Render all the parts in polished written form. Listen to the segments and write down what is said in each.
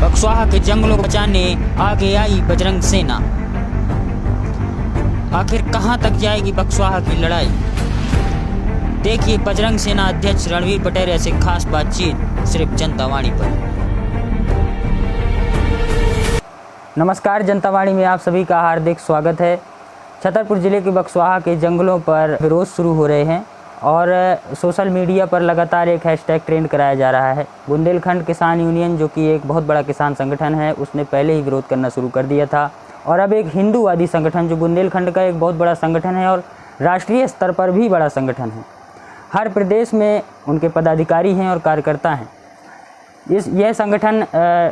बक्सवाहा के जंगलों को बचाने आगे आई बजरंग सेना। आखिर कहां तक जाएगी बक्सवाहा की लड़ाई? देखिए बजरंग सेना अध्यक्ष रणवीर पटेरिया से खास बातचीत सिर्फ जनता वाणी पर। नमस्कार, जनता वाणी में आप सभी का हार्दिक स्वागत है। छतरपुर जिले के बक्सवाहा के जंगलों पर विरोध शुरू हो रहे हैं और सोशल मीडिया पर लगातार एक हैशटैग ट्रेंड कराया जा रहा है। बुंदेलखंड किसान यूनियन, जो कि एक बहुत बड़ा किसान संगठन है, उसने पहले ही विरोध करना शुरू कर दिया था। और अब एक हिंदूवादी संगठन, जो बुंदेलखंड का एक बहुत बड़ा संगठन है और राष्ट्रीय स्तर पर भी बड़ा संगठन है, हर प्रदेश में उनके पदाधिकारी हैं और कार्यकर्ता हैं। यह संगठन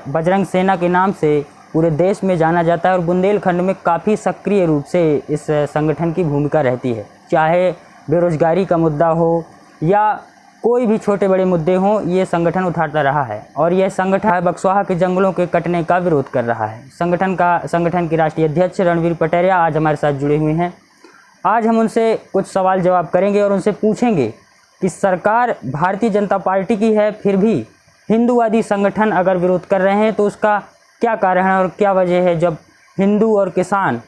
बजरंग सेना के नाम से पूरे देश में जाना जाता है और बुंदेलखंड में काफ़ी सक्रिय रूप से इस संगठन की भूमिका रहती है। चाहे बेरोजगारी का मुद्दा हो या कोई भी छोटे बड़े मुद्दे हों, ये संगठन उठाता रहा है। और यह संगठन बक्सवाहा के जंगलों के कटने का विरोध कर रहा है। संगठन के राष्ट्रीय अध्यक्ष रणवीर पटेरिया आज हमारे साथ जुड़े हुए हैं। आज हम उनसे कुछ सवाल जवाब करेंगे और उनसे पूछेंगे कि सरकार भारतीय जनता पार्टी की है, फिर भी हिंदूवादी संगठन अगर विरोध कर रहे हैं तो उसका क्या कारण है और क्या वजह है जब हिंदू और किसान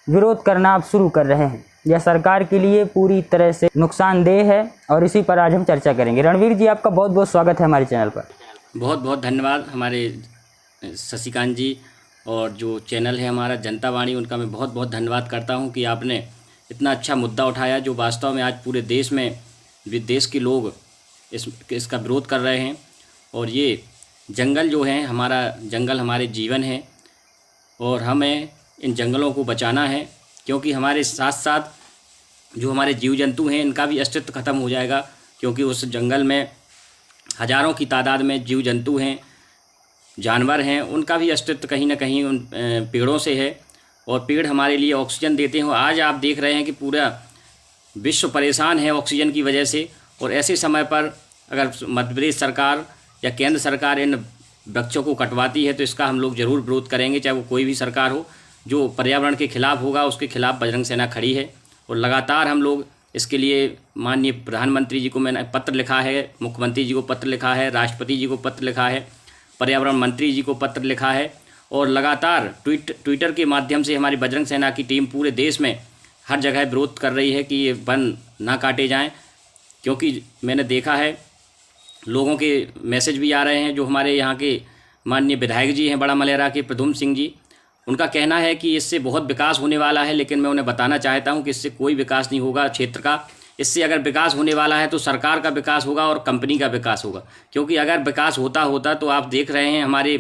विरोध करना आप शुरू कर रहे हैं। यह सरकार के लिए पूरी तरह से नुकसानदेह है और इसी पर आज हम चर्चा करेंगे। रणवीर जी, आपका बहुत बहुत स्वागत है हमारे चैनल पर। बहुत बहुत धन्यवाद हमारे शशिकांत जी, और जो चैनल है हमारा जनता वाणी, उनका मैं बहुत बहुत धन्यवाद करता हूं कि आपने इतना अच्छा मुद्दा उठाया जो वास्तव में आज पूरे देश में देश के लोग इसका विरोध कर रहे हैं। और ये जंगल जो हैं, जंगल हमारे जीवन है और हमें इन जंगलों को बचाना है, क्योंकि हमारे साथ साथ जो हमारे जीव जंतु हैं इनका भी अस्तित्व खत्म हो जाएगा, क्योंकि उस जंगल में हज़ारों की तादाद में जीव जंतु हैं, जानवर हैं, उनका भी अस्तित्व कहीं ना कहीं उन पेड़ों से है। और पेड़ हमारे लिए ऑक्सीजन देते हैं। आज आप देख रहे हैं कि पूरा विश्व परेशान है ऑक्सीजन की वजह से, और ऐसे समय पर अगर मध्य प्रदेश सरकार या केंद्र सरकार इन वृक्षों को कटवाती है तो इसका हम लोग ज़रूर विरोध करेंगे, चाहे वो कोई भी सरकार हो। जो पर्यावरण के खिलाफ होगा उसके खिलाफ बजरंग सेना खड़ी है। और लगातार हम लोग इसके लिए माननीय प्रधानमंत्री जी को मैंने पत्र लिखा है, मुख्यमंत्री जी को पत्र लिखा है, राष्ट्रपति जी को पत्र लिखा है, पर्यावरण मंत्री जी को पत्र लिखा है, और लगातार ट्विटर के माध्यम से हमारी बजरंग सेना की टीम पूरे देश में हर जगह विरोध कर रही है कि ये वन ना काटे जाएँ। क्योंकि मैंने देखा है लोगों के मैसेज भी आ रहे हैं। जो हमारे यहाँ के माननीय विधायक जी हैं बड़ा मलेरा के, प्रद्युम्न सिंह जी, उनका कहना है कि इससे बहुत विकास होने वाला है, लेकिन मैं उन्हें बताना चाहता हूं कि इससे कोई विकास नहीं होगा क्षेत्र का। इससे अगर विकास होने वाला है तो सरकार का विकास होगा और कंपनी का विकास होगा। क्योंकि अगर विकास होता तो आप देख रहे हैं हमारे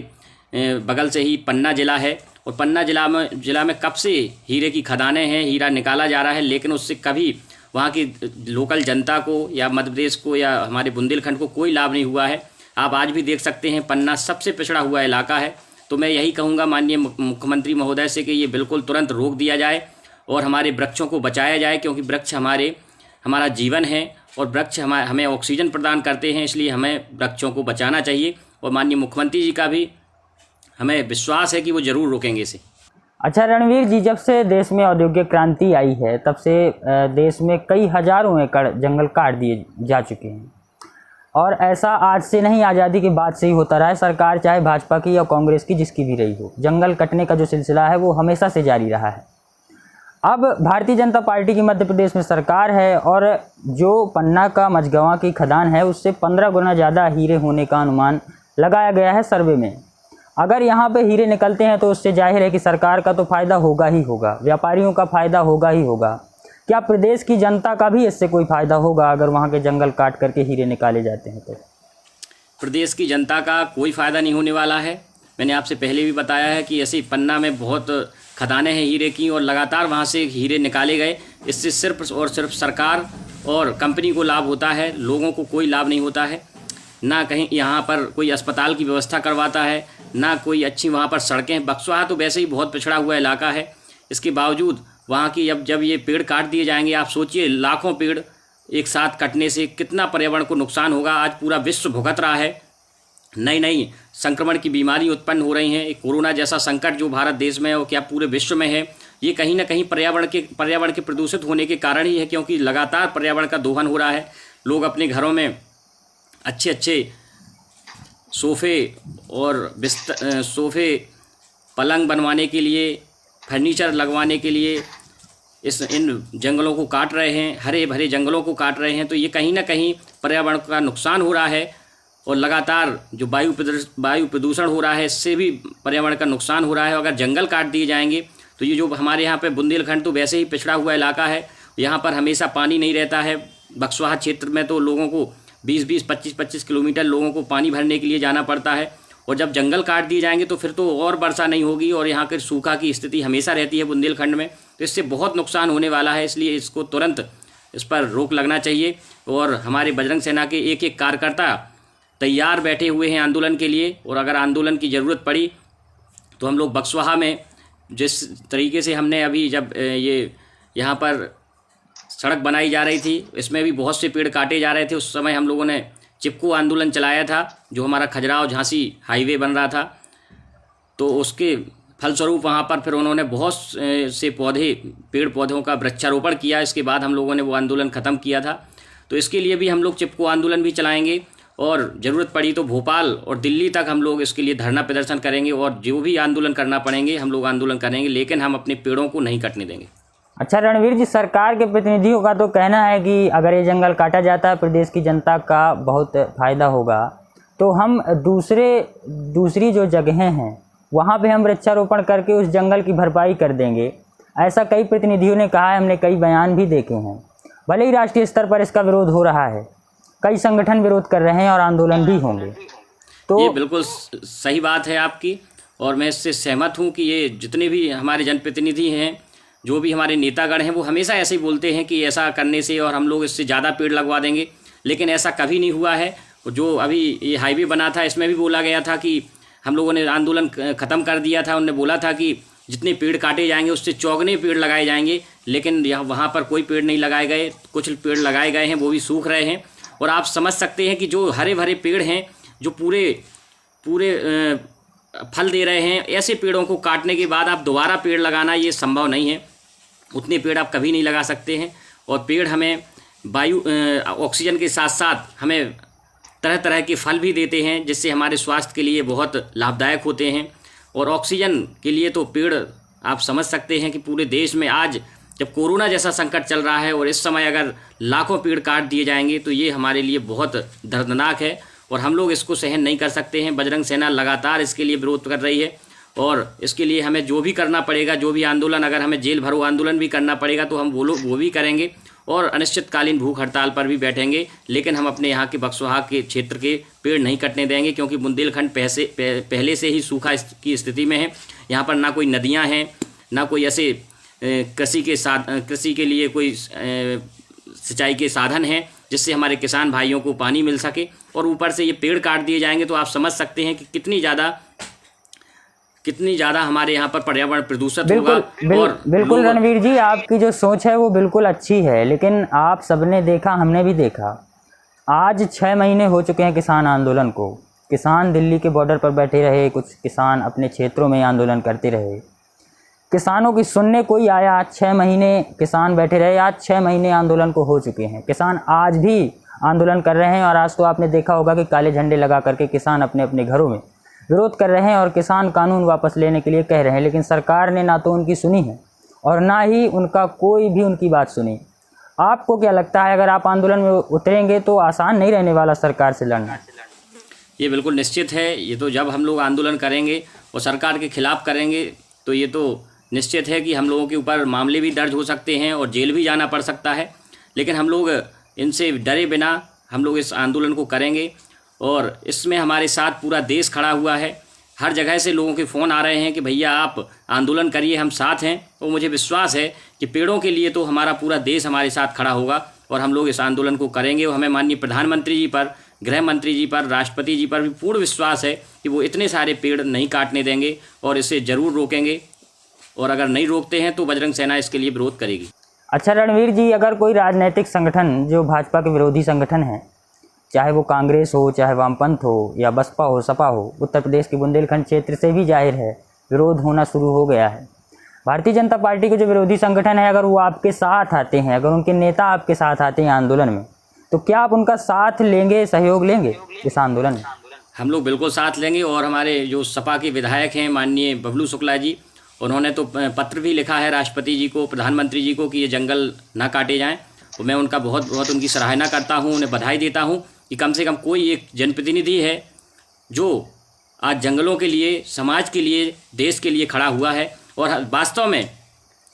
बगल से ही पन्ना ज़िला है, और पन्ना ज़िला में कब से हीरे की खदानें हैं, हीरा निकाला जा रहा है, लेकिन उससे कभी वहाँ की लोकल जनता को या मध्य प्रदेश को या हमारे बुंदेलखंड को कोई लाभ नहीं हुआ है। आप आज भी देख सकते हैं पन्ना सबसे पिछड़ा हुआ इलाका है। तो मैं यही कहूँगा माननीय मुख्यमंत्री महोदय से कि ये बिल्कुल तुरंत रोक दिया जाए और हमारे वृक्षों को बचाया जाए, क्योंकि वृक्ष हमारा जीवन है और वृक्ष हमें ऑक्सीजन प्रदान करते हैं। इसलिए हमें वृक्षों को बचाना चाहिए और माननीय मुख्यमंत्री जी का भी हमें विश्वास है कि वो ज़रूर रोकेंगे इसे। अच्छा रणवीर जी, जब से देश में औद्योगिक क्रांति आई है तब से देश में कई हजारों एकड़ जंगल काट दिए जा चुके हैं, और ऐसा आज से नहीं, आज़ादी के बाद से ही होता रहा है। सरकार चाहे भाजपा की या कांग्रेस की, जिसकी भी रही हो, जंगल कटने का जो सिलसिला है वो हमेशा से जारी रहा है। अब भारतीय जनता पार्टी की मध्य प्रदेश में सरकार है और जो पन्ना का मझगवां की खदान है उससे 15 गुना ज़्यादा हीरे होने का अनुमान लगाया गया है सर्वे में। अगर यहाँ पे हीरे निकलते हैं तो उससे जाहिर है कि सरकार का तो फ़ायदा होगा ही होगा, व्यापारियों का फ़ायदा होगा ही होगा। क्या प्रदेश की जनता का भी इससे कोई फ़ायदा होगा अगर वहाँ के जंगल काट करके हीरे निकाले जाते हैं तो? प्रदेश की जनता का कोई फ़ायदा नहीं होने वाला है। मैंने आपसे पहले भी बताया है कि ऐसे पन्ना में बहुत खदानें हैं हीरे की, और लगातार वहाँ से हीरे निकाले गए। इससे सिर्फ और सिर्फ सरकार और कंपनी को लाभ होता है, लोगों को कोई लाभ नहीं होता है। ना कहीं यहाँ पर कोई अस्पताल की व्यवस्था करवाता है, ना कोई अच्छी वहाँ पर सड़कें। बक्सवाहा तो वैसे ही बहुत पिछड़ा हुआ इलाका है, इसके बावजूद वहाँ की जब ये पेड़ काट दिए जाएंगे, आप सोचिए लाखों पेड़ एक साथ कटने से कितना पर्यावरण को नुकसान होगा। आज पूरा विश्व भुगत रहा है, नई संक्रमण की बीमारी उत्पन्न हो रही हैं। एक कोरोना जैसा संकट जो भारत देश में है और क्या पूरे विश्व में है, ये कहीं ना कहीं पर्यावरण के प्रदूषित होने के कारण ही है, क्योंकि लगातार पर्यावरण का दोहन हो रहा है। लोग अपने घरों में अच्छे सोफ़े और सोफ़े पलंग बनवाने के लिए, फर्नीचर लगवाने के लिए इन जंगलों को काट रहे हैं, हरे भरे जंगलों को काट रहे हैं। तो ये कहीं ना कहीं पर्यावरण का नुकसान हो रहा है और लगातार जो वायु प्रदूषण हो रहा है, इससे भी पर्यावरण का नुकसान हो रहा है। अगर जंगल काट दिए जाएंगे तो ये जो हमारे यहाँ पे बुंदेलखंड तो वैसे ही पिछड़ा हुआ इलाका है, यहाँ पर हमेशा पानी नहीं रहता है। बक्सवाहा क्षेत्र में तो लोगों को 20-20, 25-25 किलोमीटर लोगों को पानी भरने के लिए जाना पड़ता है। और जब जंगल काट दिए जाएंगे तो फिर तो और वर्षा नहीं होगी और यहाँ के सूखा की स्थिति हमेशा रहती है बुंदेलखंड में। तो इससे बहुत नुकसान होने वाला है, इसलिए इसको तुरंत इस पर रोक लगना चाहिए। और हमारे बजरंग सेना के एक एक कार्यकर्ता तैयार बैठे हुए हैं आंदोलन के लिए। और अगर आंदोलन की ज़रूरत पड़ी तो हम लोग बक्सवाहा में जिस तरीके से हमने अभी जब ये यहाँ पर सड़क बनाई जा रही थी, इसमें भी बहुत से पेड़ काटे जा रहे थे, उस समय हम लोगों ने चिपको आंदोलन चलाया था, जो हमारा खजुराहो झांसी हाईवे बन रहा था। तो उसके फलस्वरूप वहाँ पर फिर उन्होंने बहुत से पेड़ पौधों का वृक्षारोपण किया। इसके बाद हम लोगों ने वो आंदोलन ख़त्म किया था। तो इसके लिए भी हम लोग चिपको आंदोलन भी चलाएंगे और ज़रूरत पड़ी तो भोपाल और दिल्ली तक हम लोग इसके लिए धरना प्रदर्शन करेंगे। और जो भी आंदोलन करना पड़ेंगे हम लोग आंदोलन करेंगे, लेकिन हम अपने पेड़ों को नहीं कटने देंगे। अच्छा रणवीर जी, सरकार के प्रतिनिधियों का तो कहना है कि अगर ये जंगल काटा जाता है प्रदेश की जनता का बहुत फ़ायदा होगा, तो हम दूसरी जो जगहें हैं वहाँ पे हम वृक्षारोपण करके उस जंगल की भरपाई कर देंगे। ऐसा कई प्रतिनिधियों ने कहा है, हमने कई बयान भी देखे हैं। भले ही राष्ट्रीय स्तर पर इसका विरोध हो रहा है, कई संगठन विरोध कर रहे हैं और आंदोलन भी होंगे। तो ये बिल्कुल सही बात है आपकी और मैं इससे सहमत हूँ कि ये जितने भी हमारे जनप्रतिनिधि हैं, जो भी हमारे नेतागण हैं, वो हमेशा ऐसे ही बोलते हैं कि ऐसा करने से और हम लोग इससे ज़्यादा पेड़ लगवा देंगे, लेकिन ऐसा कभी नहीं हुआ है। जो अभी ये हाईवे बना था इसमें भी बोला गया था कि हम लोगों ने आंदोलन ख़त्म कर दिया था। उन्होंने बोला था कि जितने पेड़ काटे जाएंगे उससे चौगुने पेड़ लगाए जाएंगे, लेकिन वहाँ पर कोई पेड़ नहीं लगाए गए। कुछ पेड़ लगाए गए हैं, वो भी सूख रहे हैं। और आप समझ सकते हैं कि जो हरे भरे पेड़ हैं, जो पूरे फल दे रहे हैं, ऐसे पेड़ों को काटने के बाद आप दोबारा पेड़ लगाना ये संभव नहीं है। उतने पेड़ आप कभी नहीं लगा सकते हैं। और पेड़ हमें ऑक्सीजन के साथ साथ हमें तरह तरह के फल भी देते हैं, जिससे हमारे स्वास्थ्य के लिए बहुत लाभदायक होते हैं। और ऑक्सीजन के लिए तो पेड़ आप समझ सकते हैं कि पूरे देश में आज जब कोरोना जैसा संकट चल रहा है और इस समय अगर लाखों पेड़ काट दिए जाएंगे तो ये हमारे लिए बहुत दर्दनाक है और हम लोग इसको सहन नहीं कर सकते हैं। बजरंग सेना लगातार इसके लिए विरोध कर रही है और इसके लिए हमें जो भी करना पड़ेगा, जो भी आंदोलन, अगर हमें जेल भरो आंदोलन भी करना पड़ेगा तो हम वो भी करेंगे और अनिश्चितकालीन भूख हड़ताल पर भी बैठेंगे। लेकिन हम अपने यहाँ के बक्सवाहा के क्षेत्र के पेड़ नहीं कटने देंगे, क्योंकि बुंदेलखंड पहले से ही सूखा की स्थिति में है। यहाँ पर ना कोई नदियाँ हैं, ना कोई ऐसे कृषि के लिए कोई सिंचाई के साधन हैं जिससे हमारे किसान भाइयों को पानी मिल सके। और ऊपर से ये पेड़ काट दिए जाएंगे तो आप समझ सकते हैं कि कितनी ज़्यादा हमारे यहाँ पर पर्यावरण प्रदूषित होगा। बिल्कुल रणवीर जी, आपकी जो सोच है वो बिल्कुल अच्छी है, लेकिन आप सबने देखा, हमने भी देखा, आज 6 महीने हो चुके हैं किसान आंदोलन को। किसान दिल्ली के बॉर्डर पर बैठे रहे, कुछ किसान अपने क्षेत्रों में आंदोलन करते रहे, किसानों की सुनने कोई आया। आज 6 महीने किसान बैठे रहे, आज 6 महीने आंदोलन को हो चुके हैं। किसान आज भी आंदोलन कर रहे हैं और आज तो आपने देखा होगा कि काले झंडे लगा करके किसान अपने अपने घरों में विरोध कर रहे हैं और किसान कानून वापस लेने के लिए कह रहे हैं। लेकिन सरकार ने ना तो उनकी सुनी है और ना ही उनका कोई भी उनकी बात सुनी। आपको क्या लगता है, अगर आप आंदोलन में उतरेंगे तो आसान नहीं रहने वाला सरकार से लड़ना? ये बिल्कुल निश्चित है। ये तो जब हम लोग आंदोलन करेंगे और सरकार के खिलाफ करेंगे तो ये तो निश्चित है कि हम लोगों के ऊपर मामले भी दर्ज हो सकते हैं और जेल भी जाना पड़ सकता है। लेकिन हम लोग इनसे डरे बिना हम लोग इस आंदोलन को करेंगे और इसमें हमारे साथ पूरा देश खड़ा हुआ है। हर जगह से लोगों के फ़ोन आ रहे हैं कि भैया आप आंदोलन करिए, हम साथ हैं। और मुझे विश्वास है कि पेड़ों के लिए तो हमारा पूरा देश हमारे साथ खड़ा होगा और हम लोग इस आंदोलन को करेंगे। और हमें माननीय प्रधानमंत्री जी पर, गृह मंत्री जी पर, राष्ट्रपति जी पर भी पूर्ण विश्वास है कि वो इतने सारे पेड़ नहीं काटने देंगे और इसे ज़रूर रोकेंगे। और अगर नहीं रोकते हैं तो बजरंग सेना इसके लिए विरोध करेगी। अच्छा रणवीर जी, अगर कोई राजनीतिक संगठन जो भाजपा के विरोधी संगठन है, चाहे वो कांग्रेस हो, चाहे वामपंथ हो या बसपा हो, सपा हो, उत्तर प्रदेश के बुंदेलखंड क्षेत्र से भी जाहिर है विरोध होना शुरू हो गया है। भारतीय जनता पार्टी के जो विरोधी संगठन है, अगर वो आपके साथ आते हैं, अगर उनके नेता आपके साथ आते हैं आंदोलन में, तो क्या आप उनका साथ लेंगे, सहयोग लेंगे इस आंदोलन में? हम लोग बिल्कुल साथ लेंगे। और हमारे जो सपा के विधायक हैं माननीय बबलू शुक्ला जी, उन्होंने तो पत्र भी लिखा है राष्ट्रपति जी को, प्रधानमंत्री जी को कि ये जंगल ना काटे जाएं। तो मैं उनका बहुत बहुत उनकी सराहना करता हूं, उन्हें बधाई देता हूं कि कम से कम कोई एक जनप्रतिनिधि है जो आज जंगलों के लिए, समाज के लिए, देश के लिए खड़ा हुआ है। और वास्तव में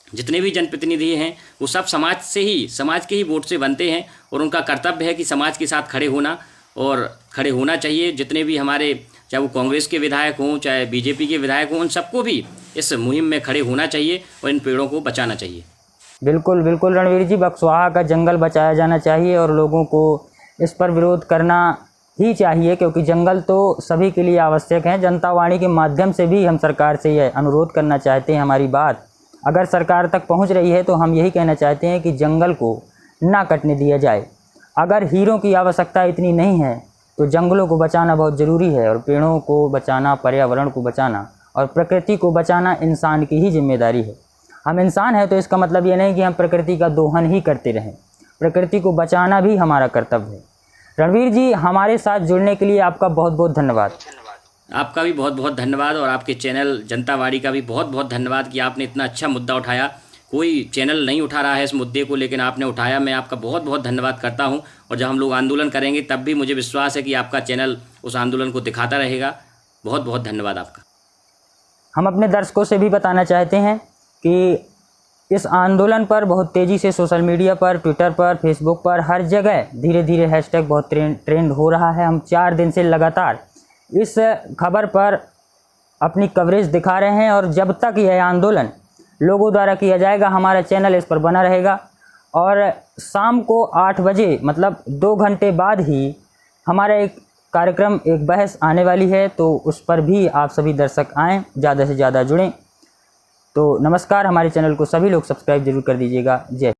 जितने भी जनप्रतिनिधि हैं वो सब समाज के ही वोट से बनते हैं और उनका कर्तव्य है कि समाज के साथ खड़े होना और खड़े होना चाहिए। जितने भी हमारे, चाहे वो कांग्रेस के विधायक हों, चाहे बीजेपी के विधायक हों, उन सबको भी इस मुहिम में खड़े होना चाहिए और इन पेड़ों को बचाना चाहिए। बिल्कुल बिल्कुल रणवीर जी, बक्सवाहा का जंगल बचाया जाना चाहिए और लोगों को इस पर विरोध करना ही चाहिए, क्योंकि जंगल तो सभी के लिए आवश्यक है। जनता वाणी के माध्यम से भी हम सरकार से यह अनुरोध करना चाहते हैं, हमारी बात अगर सरकार तक पहुंच रही है तो हम यही कहना चाहते हैं कि जंगल को ना कटने दिया जाए। अगर हीरों की आवश्यकता इतनी नहीं है तो जंगलों को बचाना बहुत ज़रूरी है, और पेड़ों को बचाना, पर्यावरण को बचाना और प्रकृति को बचाना इंसान की ही जिम्मेदारी है। हम इंसान हैं तो इसका मतलब ये नहीं कि हम प्रकृति का दोहन ही करते रहें, प्रकृति को बचाना भी हमारा कर्तव्य है। रणवीर जी, हमारे साथ जुड़ने के लिए आपका बहुत बहुत धन्यवाद। आपका भी बहुत बहुत धन्यवाद और आपके चैनल जनता वाणी का भी बहुत बहुत धन्यवाद कि आपने इतना अच्छा मुद्दा उठाया। कोई चैनल नहीं उठा रहा है इस मुद्दे को, लेकिन आपने उठाया। मैं आपका बहुत बहुत धन्यवाद करता हूं। और जब हम लोग आंदोलन करेंगे तब भी मुझे विश्वास है कि आपका चैनल उस आंदोलन को दिखाता रहेगा। बहुत बहुत धन्यवाद आपका। हम अपने दर्शकों से भी बताना चाहते हैं कि इस आंदोलन पर बहुत तेज़ी से सोशल मीडिया पर, ट्विटर पर, फेसबुक पर, हर जगह धीरे धीरे हैशटैग बहुत ट्रेंड हो रहा है। हम 4 दिन से लगातार इस खबर पर अपनी कवरेज दिखा रहे हैं और जब तक यह आंदोलन लोगों द्वारा किया जाएगा हमारा चैनल इस पर बना रहेगा। और शाम को 8 बजे, मतलब 2 घंटे बाद ही हमारा एक कार्यक्रम, एक बहस आने वाली है, तो उस पर भी आप सभी दर्शक आएँ, ज़्यादा से ज़्यादा जुड़ें। तो नमस्कार, हमारे चैनल को सभी लोग सब्सक्राइब जरूर कर दीजिएगा। जय